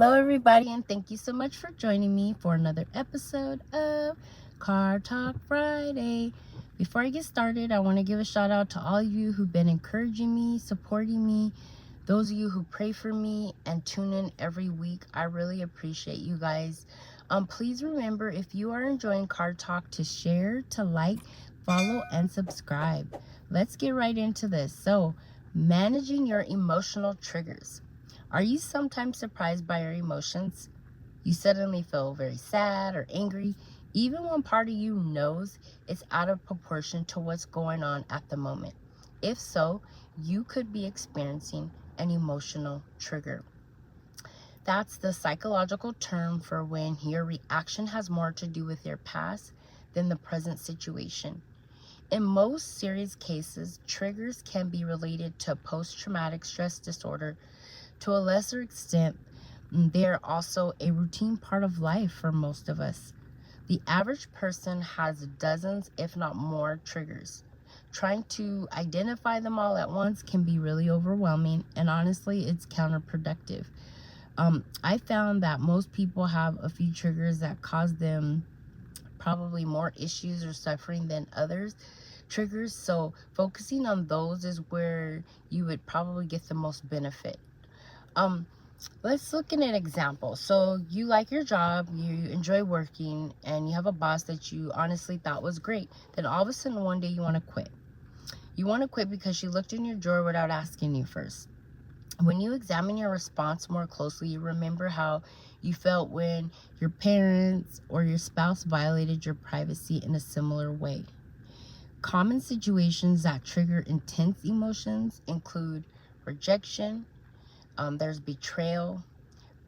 Hello, everybody, and thank you so much for joining me for another episode of Car Talk Friday. Before I get started, I want to give a shout out to all of you who've been encouraging me, supporting me, those of you who pray for me and tune in every week. I really appreciate you guys. Please remember, if you are enjoying Car Talk, to share, to like, follow, and subscribe. Let's get right into this. So, managing your emotional triggers. Are you sometimes surprised by your emotions? You suddenly feel very sad or angry, even when part of you knows it's out of proportion to what's going on at the moment. If so, you could be experiencing an emotional trigger. That's the psychological term for when your reaction has more to do with your past than the present situation. In most serious cases, triggers can be related to post-traumatic stress disorder. To a lesser extent, they are also a routine part of life for most of us. The average person has dozens, if not more, triggers. Trying to identify them all at once can be really overwhelming, and honestly, it's counterproductive. I found that most people have a few triggers that cause them probably more issues or suffering than others triggers, so focusing on those is where you would probably get the most benefit. Let's look at an example. So you like your job, you enjoy working, and you have a boss that you honestly thought was great. Then all of a sudden one day you want to quit. You want to quit because she looked in your drawer without asking you first. When you examine your response more closely, you remember how you felt when your parents or your spouse violated your privacy in a similar way. Common situations that trigger intense emotions include rejection, there's betrayal,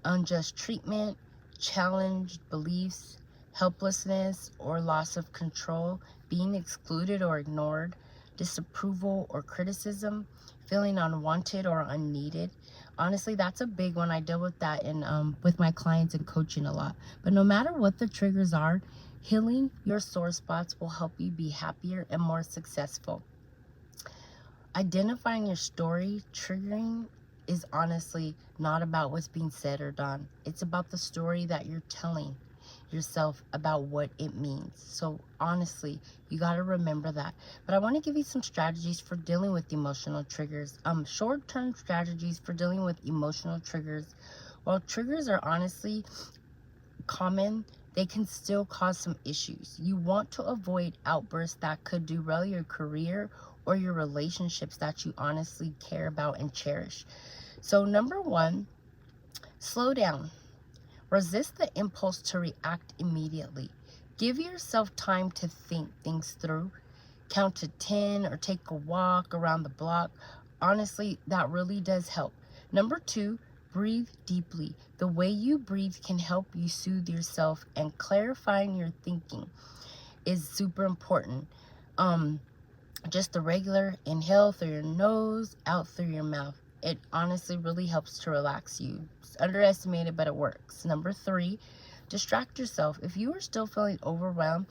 unjust treatment, challenged beliefs, helplessness or loss of control, being excluded or ignored, disapproval or criticism, feeling unwanted or unneeded. Honestly, that's a big one. I deal with that in with my clients and coaching a lot. But no matter what the triggers are, healing your sore spots will help you be happier and more successful. Identifying your story triggering is honestly not about what's being said or done. It's about the story that you're telling yourself about what it means. So honestly, you got to remember that. But I want to give you some strategies for dealing with emotional triggers. Short-term strategies for dealing with emotional triggers. While triggers are honestly common, they can still cause some issues. You want to avoid outbursts that could derail your career or your relationships that you honestly care about and cherish. So number one, slow down. Resist the impulse to react immediately. Give yourself time to think things through. Count to 10 or take a walk around the block. Honestly, that really does help. Number two, breathe deeply. The way you breathe can help you soothe yourself, and clarifying your thinking is super important. Just the regular inhale through your nose, out through your mouth. It honestly really helps to relax you. It's underestimated, but it works. Number three, distract yourself. If you are still feeling overwhelmed,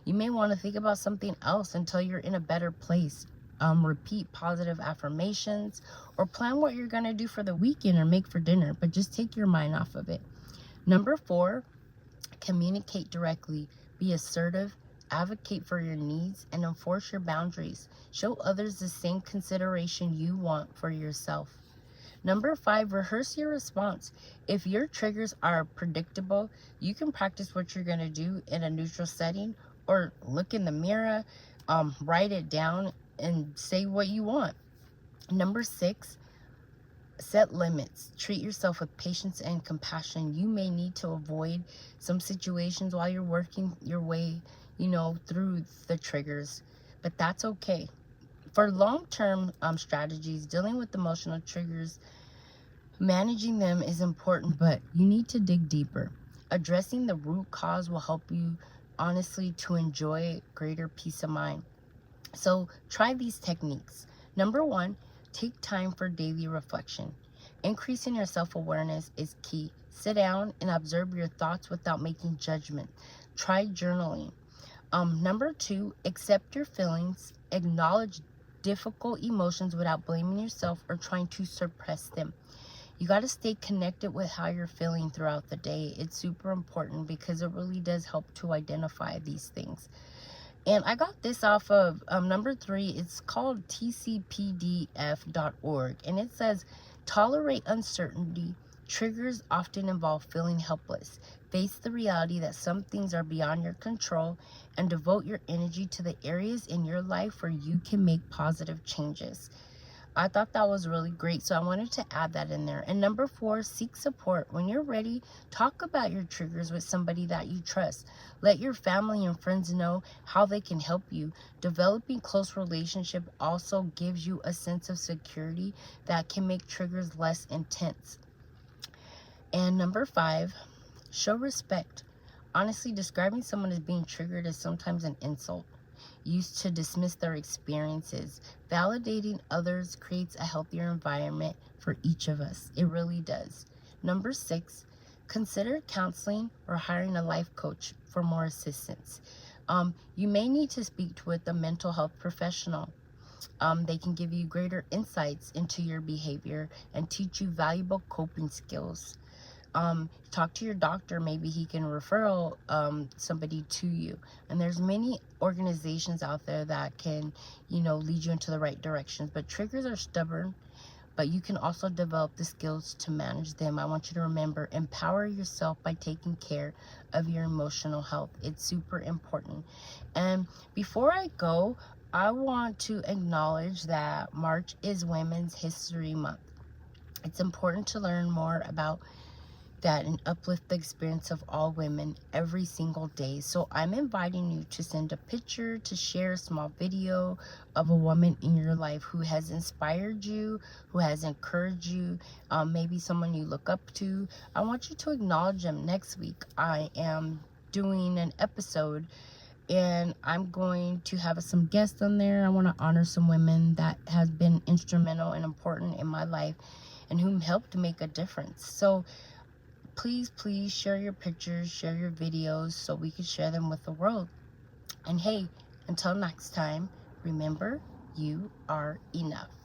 you may want to think about something else until you're in a better place. Repeat positive affirmations or plan what you're going to do for the weekend or make for dinner, but just take your mind off of it. Number four, communicate directly. Be assertive, advocate for your needs, and enforce your boundaries. Show others the same consideration you want for yourself. Number five, rehearse your response. If your triggers are predictable, you can practice what you're going to do in a neutral setting, or look in the mirror, write it down, and say what you want. Number six, set limits. Treat yourself with patience and compassion. You may need to avoid some situations while you're working your way, through the triggers, but that's okay. For long-term strategies, dealing with emotional triggers, managing them is important, but you need to dig deeper. Addressing the root cause will help you, honestly, to enjoy greater peace of mind. So try these techniques. Number one, take time for daily reflection. Increasing your self-awareness is key. Sit down and observe your thoughts without making judgment. Try journaling. Number two, accept your feelings. Acknowledge difficult emotions without blaming yourself or trying to suppress them. You got to stay connected with how you're feeling throughout the day. It's super important because it really does help to identify these things. And I got this off of number 3. It's called tcpdf.org. And it says, tolerate uncertainty. Triggers often involve feeling helpless. Face the reality that some things are beyond your control and devote your energy to the areas in your life where you can make positive changes. I thought that was really great, so I wanted to add that in there. And number 4, seek support. When you're ready, talk about your triggers with somebody that you trust. Let your family and friends know how they can help you. Developing close relationship also gives you a sense of security that can make triggers less intense. And number 5, show respect. Honestly, describing someone as being triggered is sometimes an insult used to dismiss their experiences. Validating others creates a healthier environment for each of us. It really does. Number 6, consider counseling or hiring a life coach for more assistance. You may need to speak with a mental health professional. They can give you greater insights into your behavior and teach you valuable coping skills. Talk to your doctor. Maybe he can refer somebody to you. And there's many organizations out there that can, lead you into the right directions. But triggers are stubborn, but you can also develop the skills to manage them. I want you to remember, empower yourself by taking care of your emotional health. It's super important. And before I go, I want to acknowledge that March is Women's History Month. It's important to learn more about that and uplift the experience of all women every single day. So I'm inviting you to send a picture, to share a small video of a woman in your life who has inspired you, who has encouraged you, maybe someone you look up to. I want you to acknowledge them. Next week I am doing an episode and I'm going to have some guests on there. I want to honor some women that has been instrumental and important in my life and whom helped make a difference. So please share your pictures, share your videos so we can share them with the world. And hey, until next time, remember, you are enough.